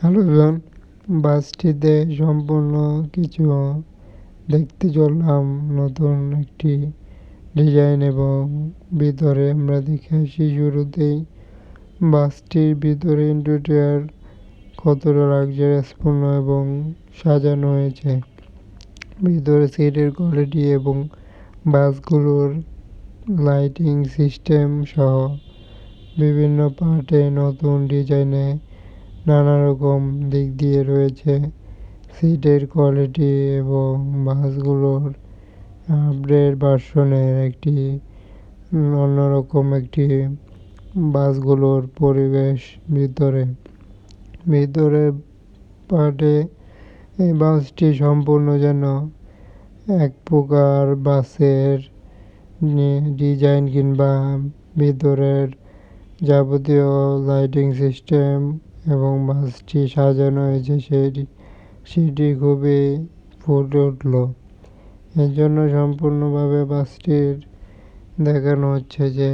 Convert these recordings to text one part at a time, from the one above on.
Hello everyone, বাসটিতে সম্পূর্ণ কিছু দেখতে চললাম নতুন একটি ডিজাইন এবং ভিতরে আমরা দেখে আসি শুরুতেই বাসটির ভিতরে ইন্টেরিয়র কতটা লাক্সারিয়াসপূর্ণ এবং সাজানো হয়েছে। ভিতরে সিটের কোয়ালিটি এবং বাসগুলোর লাইটিং সিস্টেম সহ বিভিন্ন পার্টে নতুন ডিজাইনে নানা রকম দিক দিয়ে রয়েছে। সিটের কোয়ালিটি এবং বাসগুলোর আপডেট ভার্সনের একটি অন্যরকম একটি বাসগুলোর পরিবেশ ভিতরে পার্টে এই বাসটি সম্পূর্ণ যেন এক প্রকার বাসের ডিজাইন কিংবা ভিতরের যাবতীয় লাইটিং সিস্টেম এবং বাসটি সাজানো হয়েছে সেটি খুবই ফুটে উঠল। এর জন্য সম্পূর্ণভাবে বাসটির দেখানো হচ্ছে যে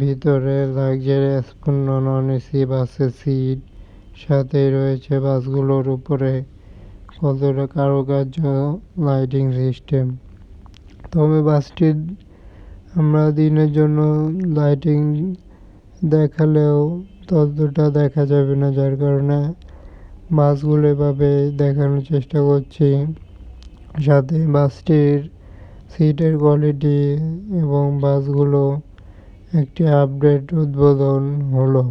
ভিতরে লাক্সারিয়াসপূর্ণ নন এসি বাসের সিট, সাথেই রয়েছে বাসগুলোর উপরে কতটা কারুকার্য লাইটিং সিস্টেম। তবে বাসটির আমরা দিনের জন্য লাইটিং দেখালেও ততটা দেখা যাবে না, যার কারণে বাসগুলো এভাবে দেখানোর চেষ্টা করছি। সাথে বাসটির সিটের কোয়ালিটি এবং বাসগুলো একটি আপডেট উদ্বোধন হলো।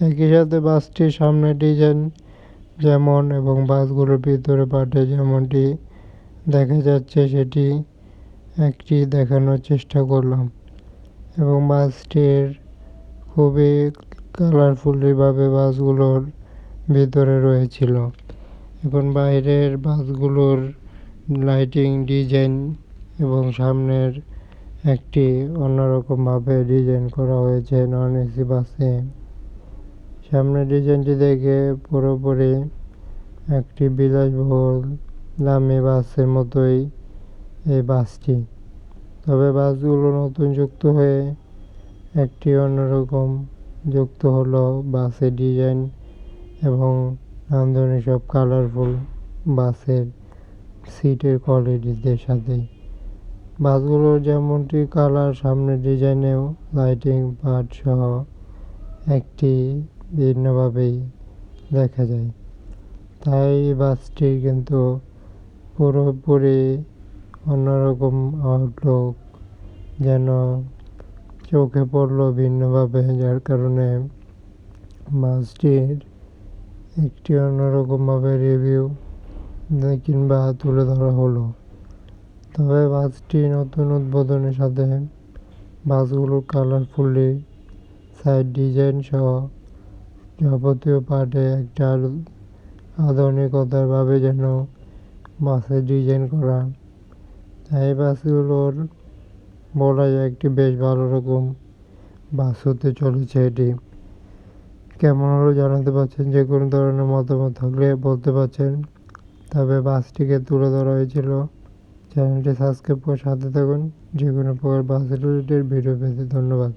একই সাথে বাসটির সামনে ডিজাইন যেমন এবং বাসগুলোর ভিতরে পার্টে যেমনটি দেখা যাচ্ছে সেটি একটি দেখানোর চেষ্টা করলাম এবং বাসটির খুবই কালারফুলিভাবে বাসগুলোর ভিতরে রয়েছিল। এখন বাইরের বাসগুলোর লাইটিং ডিজাইন এবং সামনের একটি অন্যরকমভাবে ডিজাইন করা হয়েছে নন এসি বাসে। সামনের ডিজাইনটি দেখে পুরোপুরি একটি বিলাসবহুল দামি বাসের মতোই এই বাসটি। তবে বাসগুলো নতুন যুক্ত হয়ে একটি অন্যরকম যুক্ত হলো বাসের ডিজাইন এবং নান্দনিক সব কালারফুল বাসের সিটের কোয়ালিটিদের সাথে। বাসগুলোর যেমনটি কালার সামনের ডিজাইনেও লাইটিং পার্ট সহ একটি ভিন্নভাবেই দেখা যায়। তাই বাসটি কিন্তু পুরোপুরি অন্যরকম আউটলুক যেন চোখে পড়লো ভিন্নভাবে, যার কারণে বাসটির একটি অন্যরকমভাবে রিভিউ কিংবা তুলে ধরা হলো। তবে বাসটি নতুন উদ্বোধনের সাথে বাসগুলোর কালারফুলি সাইড ডিজাইন সহ যাবতীয় পার্টে একটা আধুনিকতার ভাবে যেন বাসের ডিজাইন করা। তাই বাসগুলোর বলা যায় একটি বেশ ভালো রকম বাস হতে চলেছে। এটি কেমন হলো জানাতে পারছেন, যে কোনো ধরনের মতামত থাকলে বলতে পারছেন। তবে বাসটিকে তুলে ধরা হয়েছিল। চ্যানেলটি সাবস্ক্রাইব করে সাথে থাকুন যে কোনো প্রকার বাস রিলেটেড ভিডিও পেতে। ধন্যবাদ।